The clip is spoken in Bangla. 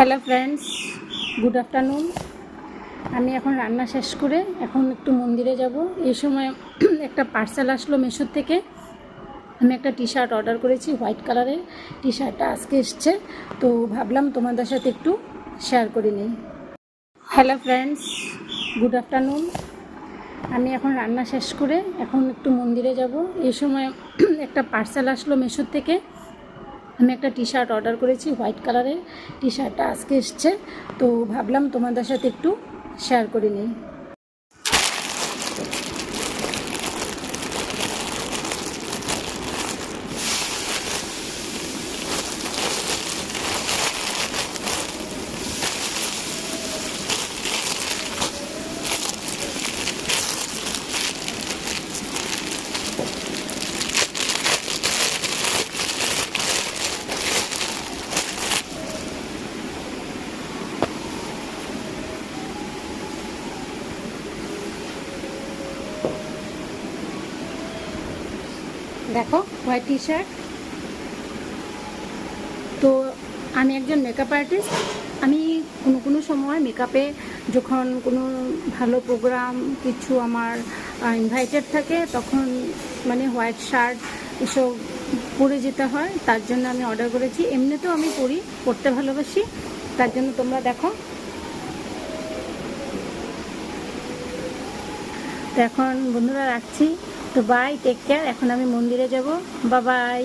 Hello friends, good afternoon. আমি এখন রান্না শেষ করে এখন একটু মন্দিরে যাব। এই সময় একটা পার্সেল আসলো মেশোর থেকে। আমি একটা টি শার্ট অর্ডার করেছি, হোয়াইট কালারের টি শার্টটা আজকে এসছে, তো ভাবলাম তোমাদের সাথে একটু শেয়ার করে নিই। Hello friends, good afternoon. আমি এখন রান্না শেষ করে এখন একটু মন্দিরে যাব। এই সময় একটা পার্সেল আসলো মেশোর থেকে। আমি একটা টি শার্ট অর্ডার করেছি, হোয়াইট কালারের টি শার্টটা আজকে এসছে, তো ভাবলাম তোমাদের সাথে একটু শেয়ার করে নিই। দেখো, হোয়াইট টি শার্ট। তো আমি একজন মেকআপ আর্টিস্ট। আমি কোনো সময় মেকআপে যখন কোনো ভালো প্রোগ্রাম কিছু আমার ইনভাইটেড থাকে, তখন মানে হোয়াইট শার্ট এসব পরে যেতে হয়, তার জন্য আমি অর্ডার করেছি। এমনিতেও আমি পরতে ভালোবাসি, তার জন্য তোমরা দেখো। তো এখন বন্ধুরা রাখছি, তো বাই, টেক কেয়ার। এখন আমি মন্দিরে যাব, বাই বাই।